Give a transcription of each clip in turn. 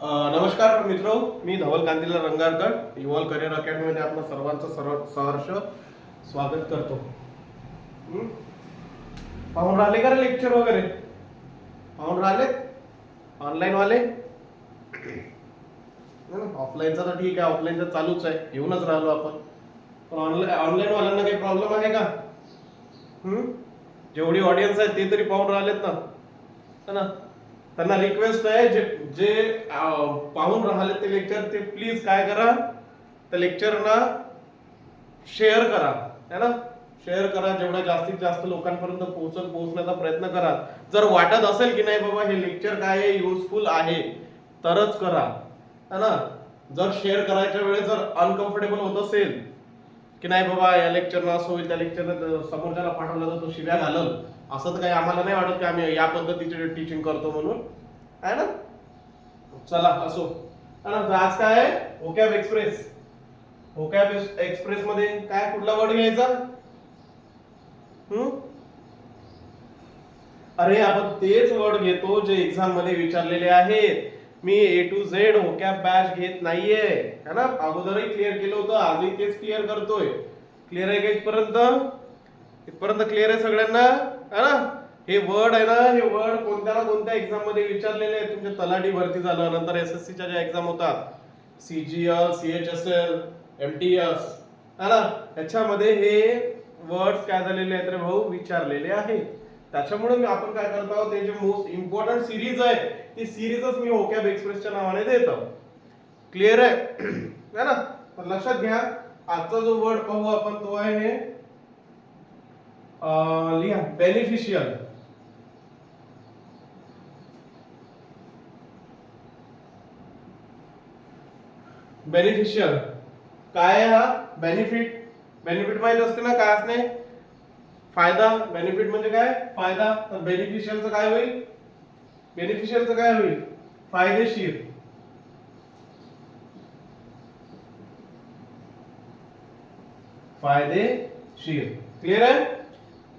नमस्कार मित्रो, मी धवल Kantilal रंगारकर evolve career अकॅडमीमध्ये आपलं सर्वांचं सहर्ष स्वागत करतो. पाहून राहिले का रे लेक्चर वगैरे? पाहून राहिले ऑनलाईन वाले? ऑफलाईनचा तर ठीक आहे, ऑफलाईनचा चालूच आहे, येऊनच राहिलो आपण. पण ऑनलाईन वाल्यांना काही प्रॉब्लेम आहे का? जेवढी ऑडियन्स आहे ते तरी पाहून राहिलेत ना. त्यांना रिक्वेस्ट आहे, जे जे पाहून राहिले ते लेक्चर, ते प्लीज काय करा, त्या लेक्चरना शेअर करा, है ना. शेअर करा, जेवढ्या जास्तीत जास्त लोकांपर्यंत पोहोचण्याचा प्रयत्न करा. जर वाटत असेल की नाही बाबा हे लेक्चर काय आहे, युजफुल आहे, तरच करा, है ना. जर शेअर करायच्या वेळेस जर अनकम्फर्टेबल होत असेल की नाही बाबा या लेक्चरनं असं होईल, त्या लेक्चरनं समोरच्याला पाठवलं तर तो शिव्या घालल, असं तर काही आम्हाला नाही वाटत की आम्ही या पद्धतीचे टीचिंग करतो म्हणून, आहे ना. चला असो, है ना. आज काय आहे, व्होकॅब एक्सप्रेस. व्होकॅब एक्सप्रेस मध्ये काय, कुठला वर्ड घ्यायचा? अरे आपण तेच वर्ड घेतो जे एक्झाम मध्ये विचारलेले आहेत. मी A to Z व्होकॅब बॅच घेत नाहीये, है ना. अगोदरही क्लिअर केलं होतं, आजही तेच क्लिअर करतोय. क्लिअर आहे का इथपर्यंत क्लिअर आहे सगळ्यांना, है ना. हे वर्ड आहे ना, हे वर्ड कोणत्या ना कोणत्या एक्झाम मध्ये विचारलेले आहेत. तुमच्या तलाठी भरती झालं, नंतर SSC च्या ज्या एक्झाम होतात, CGL, CHSL, MTS, है ना, त्याच्यामध्ये हे वर्ड्स काय झालेले आहेत रे भाऊ, विचारलेले आहेत. त्याच्यामुळे आपण काय करत आहोत, त्याचे मोस्ट इम्पॉर्टंट सिरीज आहे, ती सिरीजच मी व्होकॅब एक्सप्रेसच्या नावाने देतो. क्लिअर आहे, है ना. तर लक्षात घ्या, आजचा जो वर्ड पाहू आपण तो आहे लिहा, बेनिफिशियल. बेनिफिशियल काय आहे हा? बेनिफिट माहित असते ना काय असणे, फायदा. बेनिफिट म्हणजे काय, फायदा. तर बेनिफिशियलचं काय होईल, फायदेशीर. क्लिअर आहे.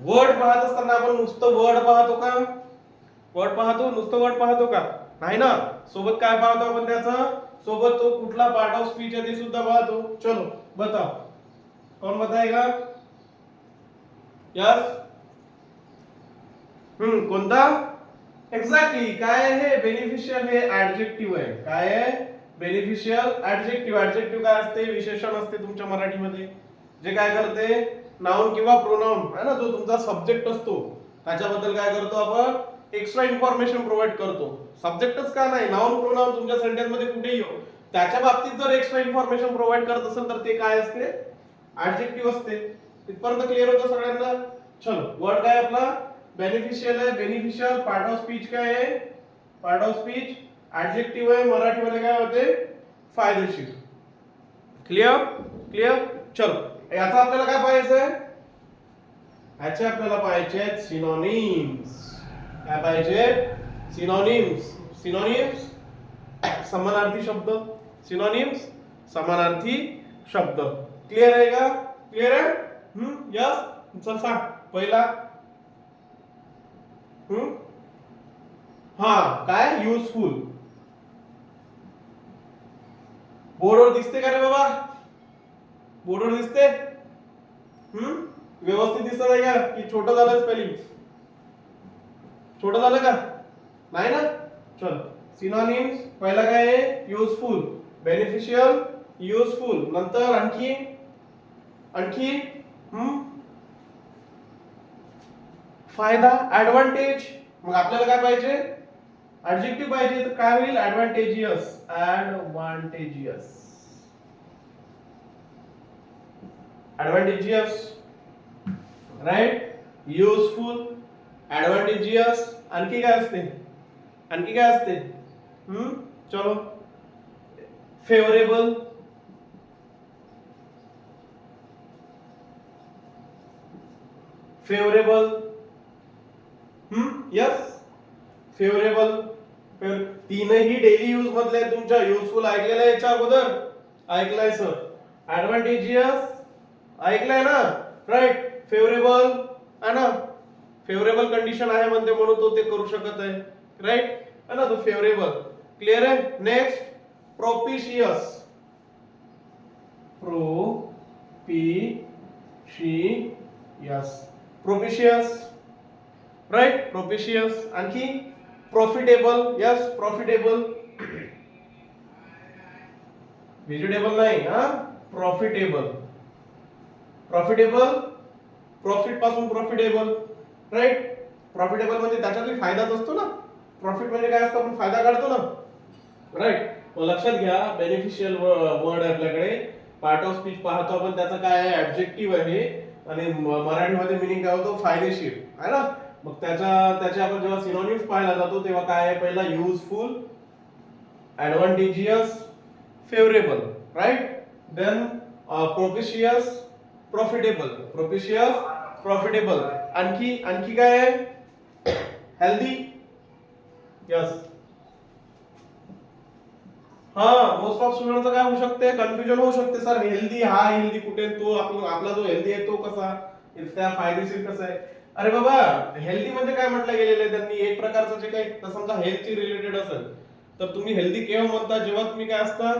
वर्ड पाहत असताना आपण नुसतं वर्ड पाहतो का? नुसतं वर्ड पाहतो का? नाही ना. सोबत काय पाहतो आपण, त्याचा सोबत तो कुठला पार्ट ऑफ स्पीच आहे ते सुद्धा पाहतो. चलो बताओ, कौन बताएगा? यस, कोणता? एक्झॅक्टली. काय आहे बेनिफिशियल? हे ऍडजेक्टिव्ह आहे. काय आहे बेनिफिशियल? ऍडजेक्टिव्ह. ऍडजेक्टिव्ह काय असते? विशेषण असते तुमच्या मराठीमध्ये, जे काय करते, नाउन किंवा प्रोनाउन, है ना, जो तुमचा सब्जेक्ट असतो त्याच्याबद्दल काय करतो आपण, एक्स्ट्रा इन्फॉर्मेशन प्रोव्हाइड करतो. सब्जेक्टच का नाही, नाउन प्रोनाउन तुमच्या सेंटेन्स मध्ये कुठेही येऊ, त्याच्या बाबतीत जर एक्स्ट्रा इन्फॉर्मेशन प्रोव्हाइड करत असेल तर ते काय असते, ऍडजेक्टिव्ह असते. इथपर्यंत क्लिअर होतं सगळ्यांना? चलो, वर्ड काय आपला बेनिफिशियल आहे. बेनिफिशियल पार्ट ऑफ स्पीच काय आहे, पार्ट ऑफ स्पीच ऍडजेक्टिव्ह आहे. मराठीमध्ये काय होते, फायदेशीर. क्लिअर. चलो, याचा आपल्याला काय पाहायचंय, ह्याचे आपल्याला पाहायचे आहेत सिनोनिम्स. काय पाहिजे, सिनोनिम्स. समानार्थी शब्द. सिनोनिम्स समानार्थी शब्द. क्लिअर आहे का? क्लिअर आहे. यस. चल सांग पहिला. हा काय, युजफुल. बोर्डवर दिसते का रे बाबा? बोर्डवर दिसते? व्यवस्थित दिसत आहे का, की छोटं झालं स्पेलिंग? छोटं झालं का? नाही ना. चल, सिनोनिम्स पहिला काय आहे, युजफुल. Beneficial, useful. नंतर आणखी फायदा, ऍडव्हान्टेज. मग आपल्याला काय पाहिजे, ऍडजेक्टिव्ह पाहिजे. तर काय होईल, ऍडव्हान्टेजियस. राईट. युजफुल, ऍडव्हान्टेजियस. आणखी काय असते? चलो, फेवरेबल. Yes, favourable. तीनही डेली यूज मधले तुमच्या. युजफुल ऐकलेलं आहे याच्या अगोदर, ऐकलाय सर. ऍडव्हान्टेजियस ऐकलंय ना, राईट. फेवरेबल आहे ना, फेवरेबल कंडिशन आहे म्हणते म्हणून तो ते करू शकत आहे, राईट, है ना. तो फेवरेबल. क्लियर आहे. Next propitious. Propitious right. Propitious. आणखी प्रॉफिटेबल. Yes profitable. व्हेजिटेबल नाही हा, प्रॉफिटेबल. प्रॉफिटेबल प्रॉफिट पासून प्रॉफिटेबल राईट. प्रॉफिटेबल म्हणजे त्याच्यातही फायदाच असतो ना. प्रॉफिट म्हणजे काय असतं, आपण फायदा काढतो ना राईट. लक्षात घ्या बेनिफिशियल वर्ड आपल्याकडे पार्ट ऑफ स्पीच पाहतो आपण, त्याचा काय आहे ऍडजेक्टिव्ह आहे आणि मराठीमध्ये मिनिंग काय होतो फायदेशीर आहे ना. मग त्याचे आपण जेव्हा सिनोनिम्स पाहायला जातो तेव्हा काय आहे, पहिला useful, advantageous, favourable right. Then propitious, profitable. Propitious, profitable. आणखी काय आहे, हेल्दी. यस. हा मोस्ट ऑफ स्टुडंटचं काय होऊ शकते, कन्फ्युजन होऊ शकते सर हेल्दी हा हेल्दी कुठे, तो आपला जो हेल्दी आहे तो कसा, त्या फायदेशीर कसा आहे. अरे बाबा हेल्दी म्हणजे काय म्हटलं गेलेलं आहे त्यांनी, एक प्रकारचं जे काही समजा हेल्थची रिलेटेड असेल तर तुम्ही हेल्दी केव्हा म्हणता, जेव्हा तुम्ही काय असता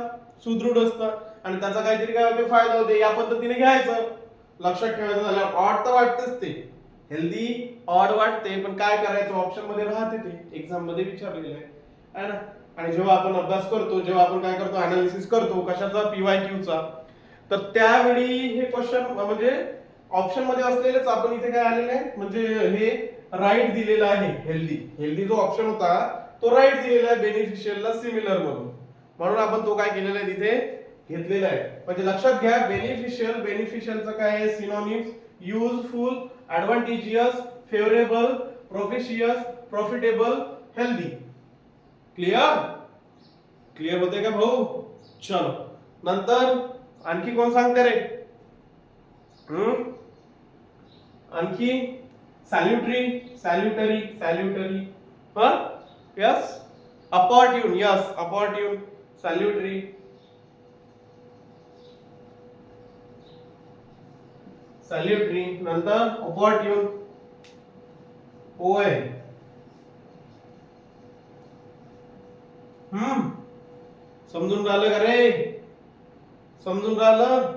सुदृढ असता आणि त्याचा काहीतरी काय होते फायदा होते, या पद्धतीने घ्यायचं. लक्षात ठेवायचं झालं. ऑड तर वाटतेच ते, हेल्दी ऑड वाटते, पण काय करायचं ऑप्शन मध्ये राहते, ते एक्झाम मध्ये विचारलेलं आहे ना. आणि जेव्हा आपण अभ्यास करतो, जेव्हा आपण काय करतो अनालिसिस करतो कशाचा, PYQ चा, तर त्यावेळी हे क्वेश्चन म्हणजे ऑप्शन मध्ये असलेलेच आपण इथे काय आलेले आहे, म्हणजे हे राईट दिलेलं आहे. हेल्दी हेल्दी जो ऑप्शन होता तो राईट दिलेला आहे बेनिफिशियलला सिमिलर म्हणून आपण तो काय केलेला आहे तिथे घेतलेला आहे. म्हणजे लक्षात घ्या बेनिफिशियलचं काय आहे synonyms, useful, advantageous, favourable, propitious, profitable, healthy. Clear होते का भाऊ. चलो नंतर आणखी कोण सांगते रे. आणखी सॅल्युटरी हा. यस अपॉर्ट्यून. यस अपॉर्ट्यून, सॅल्युटरी, नंतर अपॉर्ट्यून, होय. समजून राहिलं का रे, समजून राहिलं.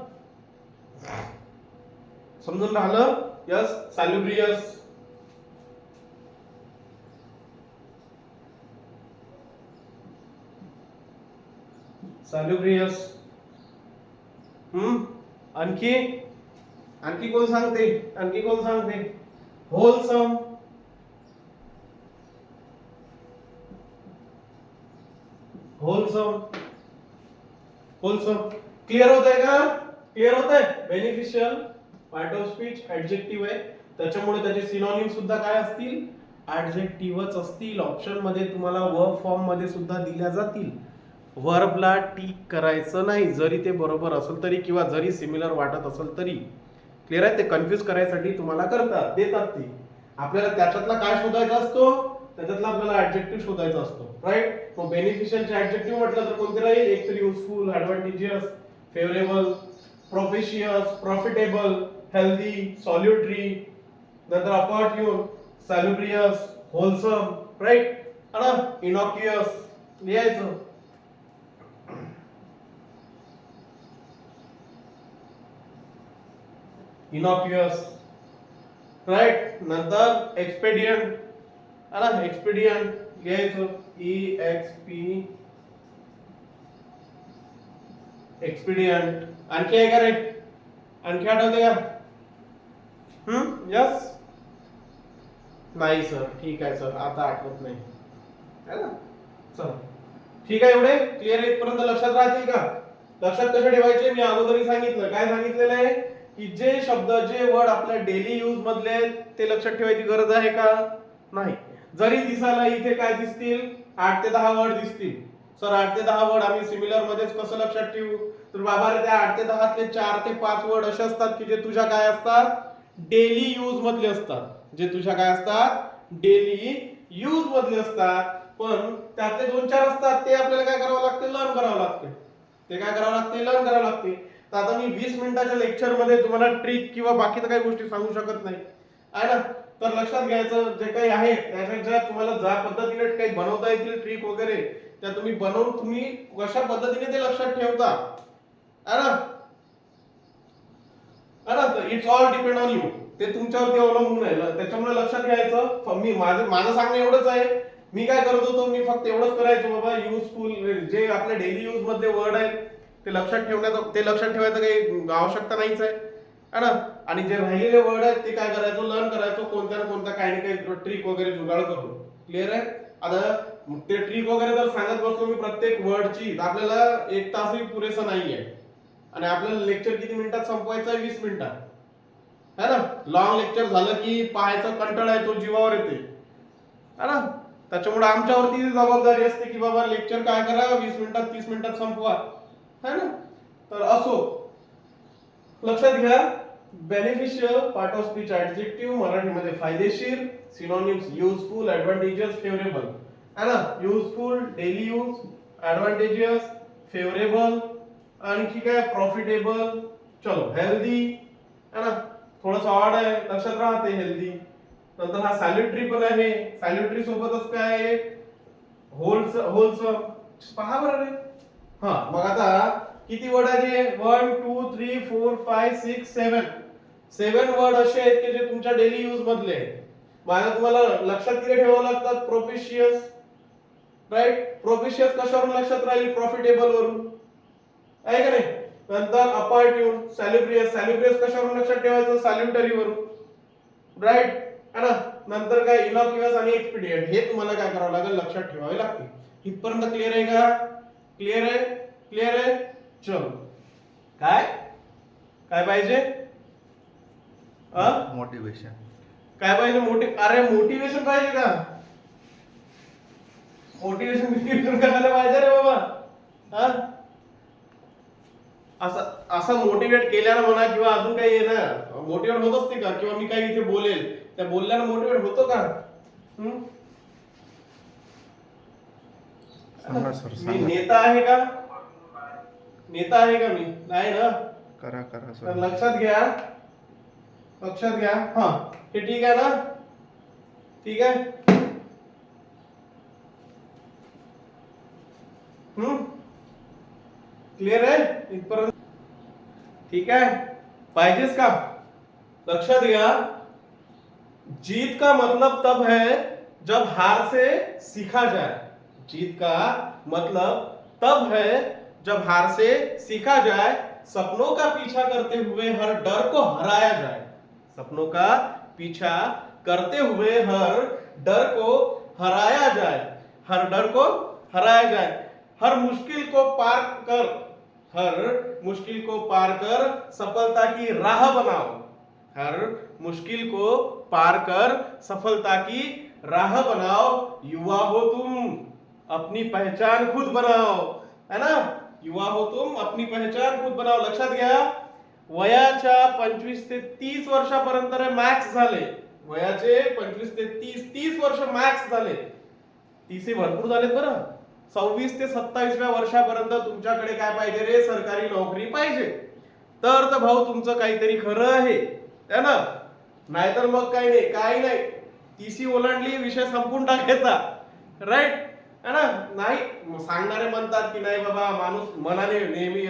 यस सॅल्युब्रियस, आणखी कोण सांगते, होलसम, क्लिअर होतंय का. Beneficial part of speech adjective आहे, त्याच्यामुळे त्याचे सिनोनिम सुद्धा काय असतील, ऍडजेक्टिव्हच असतील. ऑप्शन मध्ये तुम्हाला वर्ब फॉर्म मध्ये सुद्धा दिल्या जातील. वर्बला टिक करायचं नाही, जरी ते बरोबर असेल तरी किंवा जरी सिमिलर वाटत असेल तरी. क्लिअर आहे. ते कन्फ्युज करायसाठी तुम्हाला देतात ते. आपल्याला त्याच्यातला काय शोधायचा असतो, त्याच्यातला आपल्याला ऍडजेक्टिव्ह शोधायचा असतो राईट. मग बेनिफिशियलचे ऍडजेक्टिव्ह म्हटलं तर कोणते राहील, एक तर useful, advantageous, favourable, propitious, profitable, healthy, salutary, नंतर अपॉर्ट्यून, सॅल्युब्रियस, होलसम राईट. ना इनॉक्युअस लिहायचं. Innocuous right. नंतर एक्सपेडियंट, एक्सपेडियंट लिहायचं, EXP, एक्सपेडियंट. आणखी आहे का रे, आणखी आठवते का. यस नाही सर, ठीक आहे सर, आता आठवत नाही है ना. चला ठीक आहे, एवढे क्लिअर इथपर्यंत लक्षात राहतील का. लक्षात कसे ठेवायचे, मी अगोदरही सांगितलं. काय सांगितलेलं आहे की जे शब्द जे वर्ड आपल्या डेली यूज मधले आहेत ते लक्षात ठेवायची गरज आहे का नाही. जरी दिसायला इथे काय दिसतील, 8 ते 10 वर्ड दिसतील. सर 8 ते 10 वर्ड आम्ही सिमिलर मध्येच कसं लक्षात ठेवू, तर बाबा रे त्या 8 ते 10 तले 4 ते 5 वर्ड असे असतात की जे तुझ्या काय असतात, डेली यूज मधले असतात. जे तुझ्या काय असतात, डेली यूज मधले असतात. पण त्यातले 2-4 असतात ते आपल्याला काय करावं लागते, लर्न करावं लागते. लर्न करावं लागते. तर आता मी 20 मिनिटाच्या लेक्चर मध्ये तुम्हाला ट्रिक किंवा बाकीच्या काही गोष्टी सांगू शकत नाही आहे ना. तर लक्षात घ्यायचं जे काही आहे त्याच्या तुम्हाला ज्या पद्धतीने काही बनवता येतील ट्रिक वगैरे त्या तुम्ही बनवून तुम्ही कशा पद्धतीने ते लक्षात ठेवता, है ना, है ना. It's all depend on you. ते तुमच्यावरती अवलंबून आहे. त्याच्यामुळे लक्षात घ्यायचं. मी माझं सांगणं एवढंच आहे. मी काय करत होतो, मी फक्त एवढंच करायचो बाबा, युजफुल जे आपले डेली यूज मधले वर्ड आहेत ते लक्षात ठेवायचं काही आवश्यकता नाहीच आहे, है ना. आणि जे राहिलेले वर्ड आहेत ते काय करायचो, लर्न करायचो कोणत्या ना कोणत्या काही ना काही ट्रिक वगैरे जुगाड करून. क्लिअर आहे. आता ते ट्रिक वगैरे जर सांगत बसलो मी प्रत्येक वर्डची, तर आपल्याला 1 तासही पुरेसा नाहीये. आणि आपल्याला लेक्चर किती मिनिटात संपवायचं आहे, 20 मिनिटात, है ना. लॉंग लेक्चर झालं की पाहायचा कंटाळा येतो, जीवावर येते, है ना. त्याच्यामुळे आमच्यावरती जबाबदारी असते की बाबा लेक्चर काय करा, 20 मिनिटात 30 मिनिटात संपवा, है ना. तर असो, लक्षात घ्या. Beneficial, part of speech adjective, मराठीमध्ये फायदेशीर, सिनोनिम्स युजफुल, ऍडव्हान्टेजेस, फेवरेबल, है ना. Useful, daily use, advantages, favourable, आणखी काय, प्रॉफिटेबल, चलो हेल्दी, है ना. थोडंसं ऑड आहे, लक्षात राहते हेल्दी. नंतर हा सॅल्युटरी पण आहे. सॅल्युटरी सोबतच काय आहे, होलसम. पहा बरं रे. हा, मग आता किती वर्ड आहे, 1 2 3 4 5 6 7 वर्ड असे आहेत की जे तुमच्या डेली यूज मधले आहेत. माझ्या तुम्हाला लक्षात किती ठेवावं लागतात, प्रोफिशियस, राईट. प्रोफिशियस कशावरून लक्षात राहील, प्रॉफिटेबल वरून, आहे का नाही. नंतर अपार्ट्यून, सॅल्युब्रियस कशावरून लक्षात ठेवायचं, सॅल्युटरी वरून, राईट, है ना. नंतर काय, इनॉक्युअस आणि एक्सपिडियंट, हे तुम्हाला काय करावं लागेल, लक्षात ठेवावे लागतील. इथपर्यंत क्लिअर आहे का, क्लिअर आहे, क्लिअर आहे. चलो, काय काय पाहिजे, मोटिवेशन काय पाहिजे, मोटिवेशन पाहिजे का, मोटिवेशन करायला पाहिजे रे बाबा. हा, असं मोटिवेट केल्यानं म्हणा किंवा अजून काही आहे ना, मोटिवेट होत असते का, किंवा मी काही इथे बोलेल त्या बोलल्यानं मोटिवेट होतो का. मी नेता आहे का, नेता आहे का मी, नाही ना. करा करा तर सर. लक्षात घ्या, लक्षात घ्या. हा, हे ठीक आहे ना, ठीक आहे. क्लिअर आहे इथपर्यंत, ठीक आहे. पाहिजेच का, लक्षात घ्या. जीत का मतलब तब है जब हार से सीखा जाए. जीत का मतलब तब है जब हार से सीखा जाए. सपनों का पीछा करते हुए हर डर को हराया जाए. सपनों का पीछा करते हुए हर डर को हराया जाए. हर डर को हराया जाए. हर मुश्किल को पार कर सफलता की राह बनाओ. हर मुश्किल को पार कर सफलता की राह बनाओ. युवा हो तुम, अपनी पहचान खुद बनाओ, है ना. युवा हो तुम, अपनी पहचान खुद बनाओ. लक्षात घ्या. वयाच्या 25 ते 30 वर्षापर्यंत मॅक्स झाले. वयाचे 25 ते 30 वर्ष मॅक्स झाले. 30 भरपूर झालेत बरं. 26 ते 27व्या वर्षापर्यंत तुमच्याकडे काय पाहिजे रे, सरकारी नोकरी पाहिजे. तर भाऊ तुमचं काहीतरी खरं आहे, है ना. नाहीतर मग काही नाही. 30 ओलांडली, विषय संपून टाकायचा, राईट, है ना. नाही, सांगणारे म्हणतात की नाही बाबा, माणूस मनाने नेहमी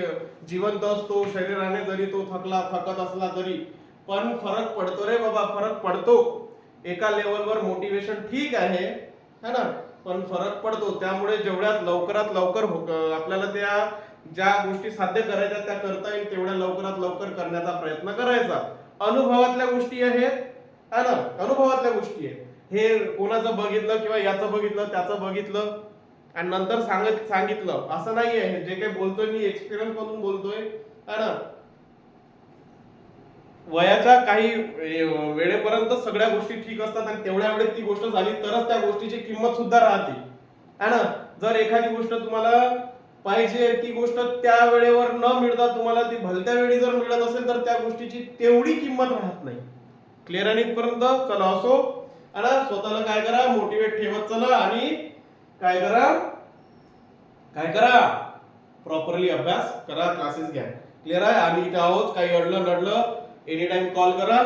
जिवंत असतो, शरीराने जरी तो थकत असला तरी, पण फरक पडतो रे बाबा, फरक पडतो. एका लेवलवर मोटिवेशन ठीक आहे, है ना, पण फरक पडतो. त्यामुळे जेवढ्यात लवकरात लवकर आपल्याला त्या ज्या गोष्टी साध्य करायच्या त्या करता येईल तेवढ्या लवकरात लवकर करण्याचा प्रयत्न करायचा. अनुभवातल्या गोष्टी आहेत, है ना, अनुभवातल्या गोष्टी आहेत. हे कोणाचं बघितलं किंवा याचं बघितलं त्याचं बघितलं आणि नंतर सांगितलं असं नाहीये. जे काही बोलतोय मी एक्सपिरियन्स मधून बोलतोय, है ना. वयाच्या काही वेळेपर्यंत सगळ्या गोष्टी ठीक असतात आणि तेवढ्या वेळेत ती गोष्ट झाली तरच त्या गोष्टीची किंमत सुद्धा राहते, है ना. जर एखादी गोष्ट तुम्हाला पाहिजे, ती गोष्ट त्या वेळेवर न मिळता तुम्हाला ती भलत्या वेळी जर मिळत असेल तर त्या गोष्टीची तेवढी किंमत राहत नाही. क्लिअर आहे इथपर्यंत. चला असो, है ना. स्वतःला काय करा, मोटिवेट ठेवत चला आणि काय करा, प्रॉपरली अभ्यास करा, क्लासेस घ्या. क्लिअर आहे. आम्ही इथे आहोत. काही अडलं नडलं एनी टाइम कॉल करा,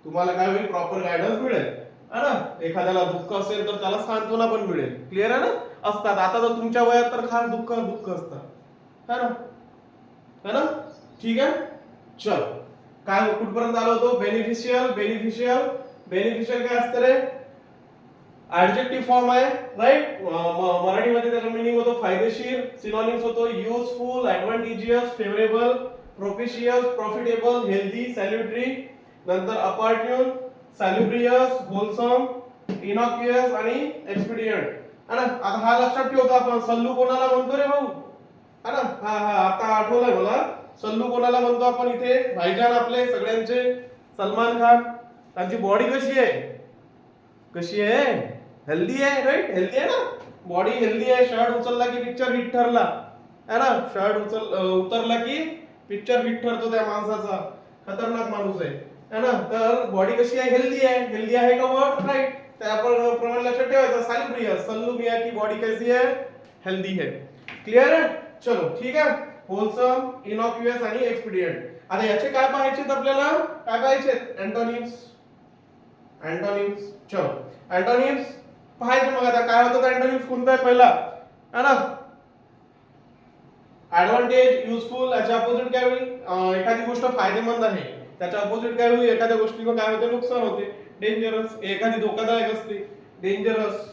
तुम्हाला काय होईल, प्रॉपर गायडन्स मिळेल, है ना. एखाद्याला दुःख असेल तर त्याला सांत्वना पण मिळेल. क्लिअर आहे ना. असतात. आता तर तुमच्या वयात तर खास दुःख असतात, है ना, है ना, ठीक आहे. चल, काय कुठपर्यंत आलो होतो? बेनिफिशियल. बेनिफिशियल काय असतं रे? ऍडजेक्टिव्ह फॉर्म आहे, राईट. मराठीमध्ये त्याचा मिनिंग होतो फायदेशीर. सिनॉनिम्स होतो useful, advantageous, favourable, प्रोफिशियस, profitable, healthy, सॅल्युटरी, नंतर अपॉर्च्युन, सॅल्युब्रियस, होलसम, इनॉक्युअस आणि एक्सपिडियंट, है ना. आता हा लक्षात ठेवतो आपण. सल्लू कोणाला म्हणतो रे भाऊ, है ना. हा हा आता आठवलंय मला. सल्लू कोणाला म्हणतो आपण इथे? भाईजान आपले सगळ्यांचे, सलमान खान. त्यांची बॉडी कशी आहे? कशी आहे? हेल्दी आहे, राईट. हेल्दी आहे ना, बॉडी हेल्दी आहे. शर्ट उचलला की पिक्चर हिट ठरला, है ना. शर्ट उतरला की पिक्चर हिट ठरतो त्या माणसाचा. खतरनाक माणूस आहे, है ना. तर बॉडी कशी आहे? हेल्दी आहे. हेल्दी आहे का वर्ड? राईट. त्या आपण प्रमाणे लक्षात ठेवायचं. सॅल्युब्रियस, सल्लू मिया की बॉडी कैसी है? हेल्दी है. क्लिअर आहे? चलो, ठीक आहे. होलसम, इनॉक्युअस आणि एक्सपिडियंट. आता याचे काय पाहायचे आपल्याला? काय पाहायचे? अँटोनिम्स. चलो, अँटोनिम्स पाहायचे. मग आता काय होतं? अँटोनिम्स कोणता आहे पहिला, है ना. Advantage, useful. याच्या अपोजिट काय होईल? एखादी गोष्ट फायदेमंद आहे, त्याच्या अपोजिट काय होईल? एखाद्या गोष्टीला काय होते? नुकसान होते. डेंजरस. एखादी धोकादायक असते, डेंजरस.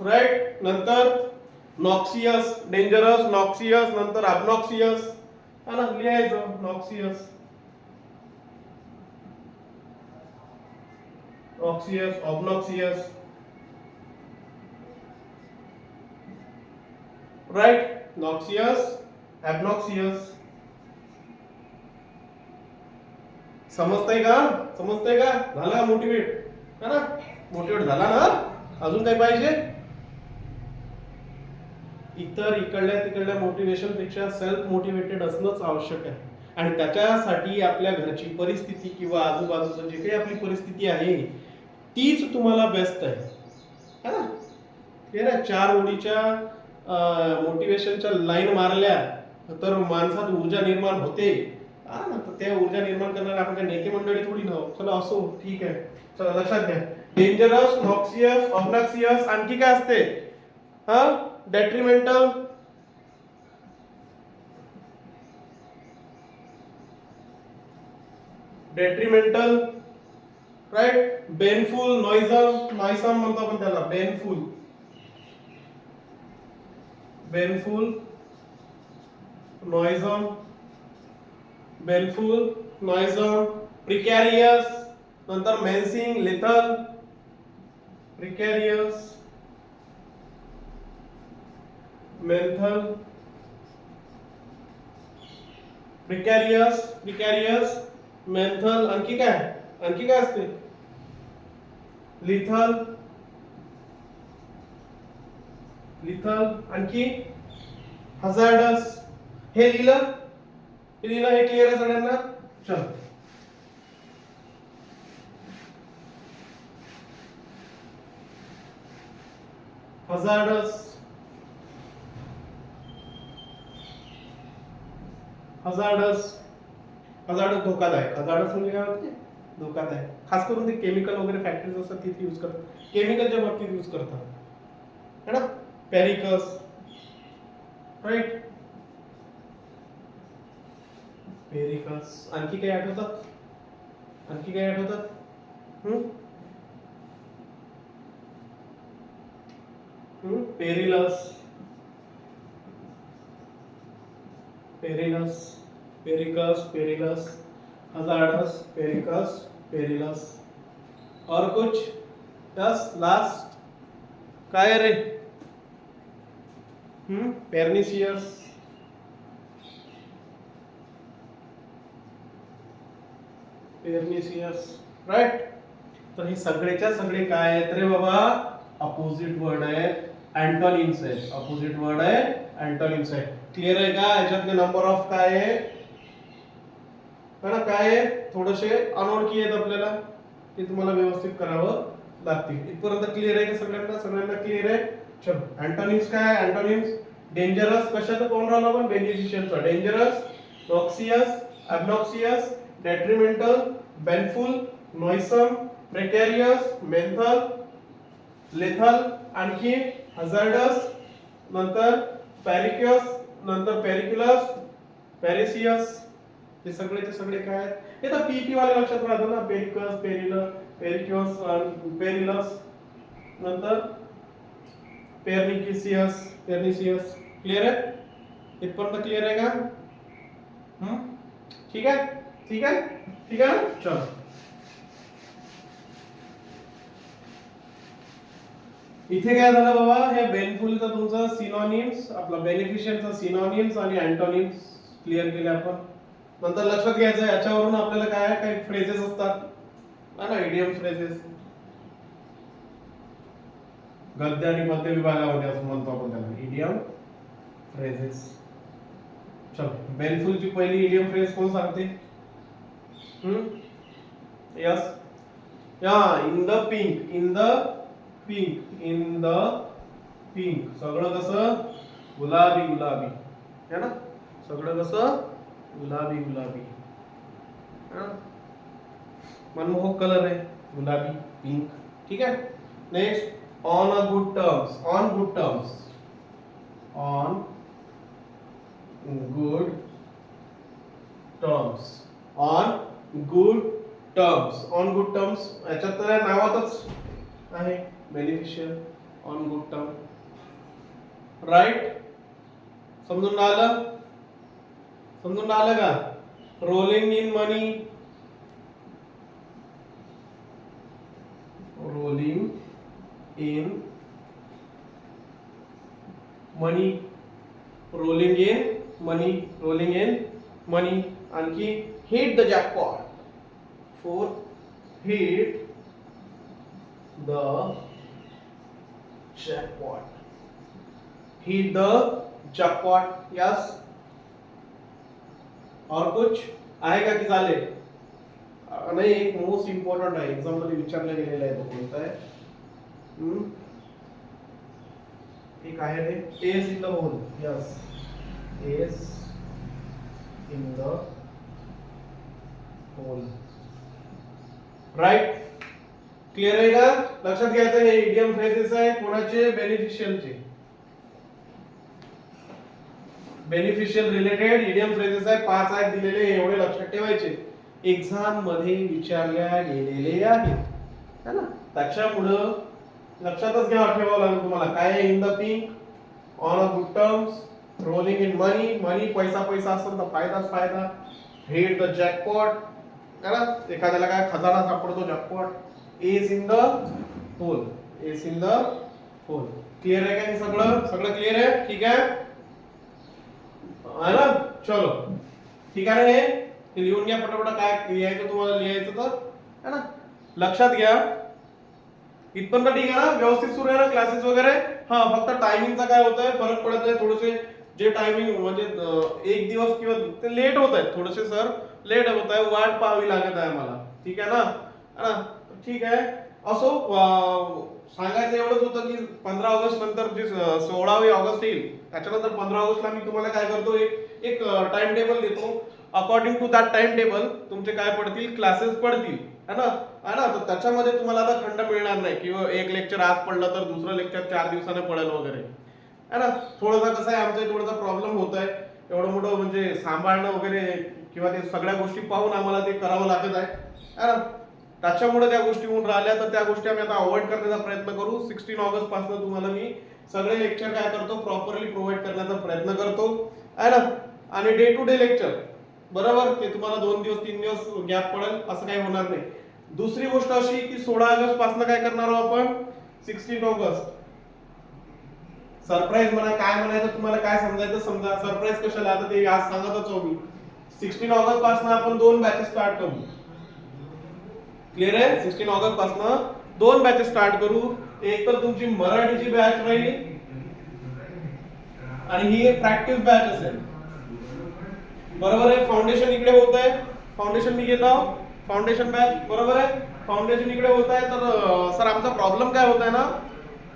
राईट. नंतर नॉक्सियस, डेंजरस, नॉक्सियस. नंतर ऑब्नॉक्सियस, है ना. लिहायचं noxious, obnoxious, right. Noxious, obnoxious. समजतंय का? झाला का मोटिवेट, है ना. मोटिवेट झाला ना? अजून काय पाहिजे? इतर इकडल्या तिकडल्या मोटिवेशन पेक्षा सेल्फ मोटिवेटेड असणंच आवश्यक आहे. आणि त्याच्यासाठी आपल्या घरची परिस्थिती किंवा आजूबाजूचं जे काही आपली परिस्थिती आहे तीच तुम्हाला बेस्ट आहे, है ना. हे ना, 4 ओळीच्या मोटिवेशनच्या लाईन मारल्या तर माणसात ऊर्जा निर्माण होते, हा ना. तर त्या ऊर्जा निर्माण करणारे आपण काय नेते मंडळी थोडी ना. चला असो, ठीक आहे. चला लक्षात घ्या. Dangerous, noxious, obnoxious. आणखी काय असते? हा, डेट्रिमेंटल, राईट. बेनफुल, नॉइसम म्हणतो आपण त्याला. नॉइसम, प्रिकॅरियस. नंतर मेन्सिंग, लेथल. प्रिकॅरियस, मेंथल, मेंथल. आणखी काय असते? लिथल. आणखी हजार्डस. हे लिहिलं, हे क्लिअर आहे सगळ्यांना? चल, हजार्डस धोकादायक. हजार्डस म्हणजे काय होते? धोकादायक. खास करून ते केमिकल वगैरे फॅक्टरीज असतात तिथे यूज करतात, केमिकलच्या बाबतीत यूज करतात, है ना. पेरिकस, राईट. आणखी काही आठवतात? Perilous, hazardous, perilous. और कुछ? यस, लास्ट काय रे? पेर्निशियस, राईट. तर हे सगळेच्या सगळे काय आहेत रे बाबा? अपोजिट वर्ड आहेत, अँटोनिम्स आहेत. क्लिअर आहे का? याच्यातले नंबर ऑफ काय आहे, काय आहे? थोडेसे अनोळखी आहेत आपल्याला, ते तुम्हाला व्यवस्थित करावं लागतील. इथपर्यंत क्लिअर आहे का सगळ्यांना क्लिअर आहे? चलो, अँटोनिम्स काय? Antonyms dangerous. कशाचं कोण राहिलं आपण? बेनिफिशियलचा. डेंजरस, नॉक्सियस, ऑब्नॉक्सियस, डेट्रिमेंटल, बेनफुल, नॉइसम, प्रेकॅरियस, मेंथल, लेथल, आणखी हजार्डस, नंतर पॅरिक्युअस, नंतर पेरिक्युलस, पॅरिसियस. हे सगळे काय आहेत? हे तर पीपी वाले लक्षात राहतं ना, पेरिक्युअस, पेरिक्युअस, पेरिलस, नंतर पेर्निसियस. क्लियर आहे? इथपर्यंत क्लियर आहे का? ठीक आहे, ठीक आहे, ठीक आहे. चलो, इथे काय झालं बाबा, हे बेनफुलचा तुमचा सिनोनिम्स, आपला बेनिफिशियलचा सिनोनिम्स आणि अँटोनिम्स क्लिअर केले आपण. नंतर लक्षात घ्यायचं याच्यावरून आपल्याला काय काही फ्रेजेस असतात ना, इडियम फ्रेजेस, गद्य आणि पद्य विभागामध्ये असं म्हणतो आपण त्याला, इडियम फ्रेजेस. चलो, बेनफुलची पहिली इडियम फ्रेज कोण सांगते? यस, या, in the pink, in the pink, in the pink. सगळं कसं गुलाबी गुलाबी है ना, सगळं कसं गुलाबी गुलाबी, मनमोहक कलर आहे गुलाबी, पिंक. ठीक आहे. Next, on a good terms, on good terms, on good terms, on good terms, on good terms. याच्यात तर नावातच आहे beneficial, on good term. Right? समजून आलं? समजून आलं का? Rolling in money, rolling in money, rolling in money, rolling in money. आणखी hit the jackpot, four hit the jackpot, hit the jackpot. yes, और कुछ आहे का की झाले? नाही, एक मोस्ट इम्पॉर्टंट आहे, एक्झाम मध्ये विचारला गेलेला आहे, तो कोणता आहे? एक आहे रे, ace in the hole. Yes, ace in the hole. Right? Clear आहे का? लक्षात घ्यायचं, हे इडियम फ्रेजेस आहे कोणाचे? बेनिफिशियलचे. बेनिफिशियल रिलेटेड इडियम फ्रेजेस आहे, 5 आहेत दिलेले, एवढे लक्षात ठेवायचे, एक्झाम मध्ये विचारल्या गेलेले आहेत, है ना. त्याच्यामुळं लक्षातच घ्यावं, ठेवावं लागेल तुम्हाला. काय आहे? In the pink, on a good terms, rolling in money, money पैसा पैसा असेल तर फायदाच फायदा. हिट द जॅकपॉट, है ना, एखाद्याला काय खजाना सापडतो, jackpot. Ace in the hole, ace in the hole. Clear आहे का? सगळं सगळं क्लियर आहे? ठीक आहे, है ना. चलो, ठीक आहे. हे लिहून घ्या पटापट, काय लिहायचं तुम्हाला, लिहायचं तर, है ना. लक्षात घ्या, इथपर्यंत ठीक आहे ना? व्यवस्थित सुरू आहे ना क्लासेस वगैरे? हा, फक्त टायमिंगचा काय होतंय, फरक पडत नाही. थोडेसे जे टायमिंग म्हणजे एक दिवस किंवा ते लेट होत आहे, थोडेसे सर लेट होत आहे, वाट पाहावी लागत आहे मला. ठीक आहे ना, है ना. ठीक आहे. असो, सांगायचं एवढंच होतं की 15 ऑगस्ट नंतर जे 16 ऑगस्ट येईल, त्याच्यानंतर 15 ऑगस्टला मी तुम्हाला काय करतो, एक टाइम टेबल देतो. According to that time table तुमचे काय पडतील, क्लासेस पडतील, है ना. तर त्याच्यामध्ये तुम्हाला आता खंड मिळणार नाही किंवा एक लेक्चर आज पडलं तर दुसरं लेक्चर 4 दिवसाने पडेल वगैरे, है ना. थोडंसं कसं आहे, आमचा थोडासा प्रॉब्लेम होत आहे, एवढं मोठं म्हणजे सांभाळणं वगैरे किंवा ते सगळ्या गोष्टी पाहून आम्हाला ते करावं लागत आहे, है ना. त्याच्यामुळे त्या गोष्टी होऊन राहिल्या, तर त्या गोष्टी आम्ही आता अवॉइड करण्याचा प्रयत्न करू. 16 ऑगस्ट पासून तुम्हाला मी सगळे लेक्चर काय करतो, प्रॉपरली प्रोव्हाइड करण्याचा प्रयत्न करतो, है ना. आणि डे टू डे लेक्चर, बरोबर, ते तुम्हाला 2 दिवस 3 दिवस गॅप पडेल असं काही होणार नाही. दुसरी गोष्ट अशी की 16 ऑगस्ट पासून काय करणार आहोत आपण, 16 ऑगस्ट सरप्राईज म्हणा, काय म्हणायचं तुम्हाला, काय समजायचं समजा. सरप्राईज कशाला, आता ते आज सांगतच आहो मी. 16 ऑगस्ट पासून आपण 2 बॅचेस स्टार्ट करू. क्लियर आहे? 16 ऑगस्ट पासून 2 बॅचेस स्टार्ट करू. एक तर तुमची मराठीची बॅच राहील आणि ही एक प्रॅक्टिस बॅच असेल, बरोबर आहे. फाउंडेशन इकडे होत आहे, फाउंडेशन मी घेत आहोत, फाउंडेशन बॅच, बरोबर आहे. फाउंडेशन इकडे होत आहे. तर सर आमचा प्रॉब्लेम काय होत आहे ना,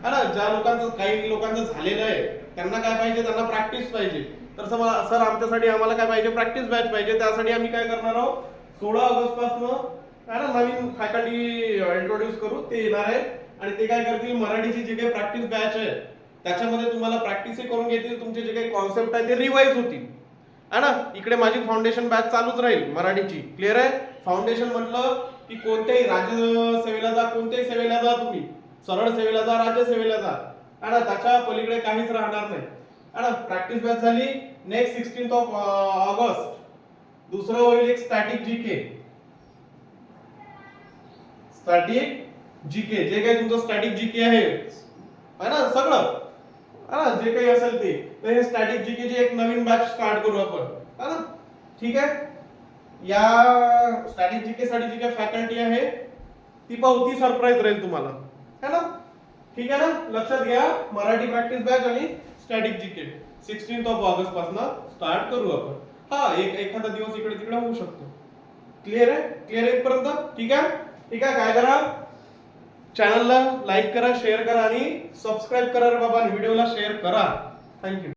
है ना, ज्या लोकांचं, काही लोकांचं झालेलं आहे त्यांना काय पाहिजे, त्यांना प्रॅक्टिस पाहिजे. तर सर आमच्यासाठी आम्हाला काय पाहिजे, प्रॅक्टिस बॅच पाहिजे. त्यासाठी आम्ही काय करणार आहोत, 16 ऑगस्ट पासून आहे ना, नवीन फॅकल्टी इंट्रोड्यूस करू, ते येणार आहे आणि ते काय करतील, मराठीची जी काही प्रॅक्टिस बॅच आहे त्याच्यामध्ये तुम्हाला प्रॅक्टिसही करून घेतील, तुमचे जे काही कॉन्सेप्ट आहे ते रिवाइज होतील, है ना. इकडे माझी फाउंडेशन बॅच चालूच राहील मराठीची. क्लिअर आहे. फाउंडेशन म्हटलं की कोणत्याही राज्य सेवेला जा, कोणत्याही सेवेला जा, तुम्ही सरळ सेवेला जा, राज्य सेवेला जा, है ना, त्याच्या पलीकडे काहीच राहणार नाही, है ना. प्रॅक्टिस बॅच झाली. नेक्स्ट 16 ऑगस्ट दुसरं होईल एक स्टॅटिक जीके. स्टॅटिक जीके जे काही तुमचं स्टॅटिक जीके आहे ना, सगळं, है ना, जे काही असेल ते, तर हे स्टॅटिक जीके ची एक नवीन बॅच स्टार्ट करू आपण, है ना. ठीक आहे. या स्टॅटिक जीके साठी जी काही फॅकल्टी आहे ती पाहू, सरप्राईज राहील तुम्हाला, है ना. ठीक आहे ना. लक्षात घ्या, मराठी प्रॅक्टिस बॅच आणि स्टॅटिक जीके 16 ऑगस्ट पासून स्टार्ट करू आपण. हा, एखादा दिवस इकडे तिकडे होऊ शकतो. क्लिअर आहे. क्लिअर आहे इथपर्यंत. ठीक आहे. ठीक आहे. काय करा, चॅनलला लाईक करा, शेअर करा आणि सबस्क्राईब करा रे बाबा, आणि व्हिडिओला शेअर करा. थँक्यू.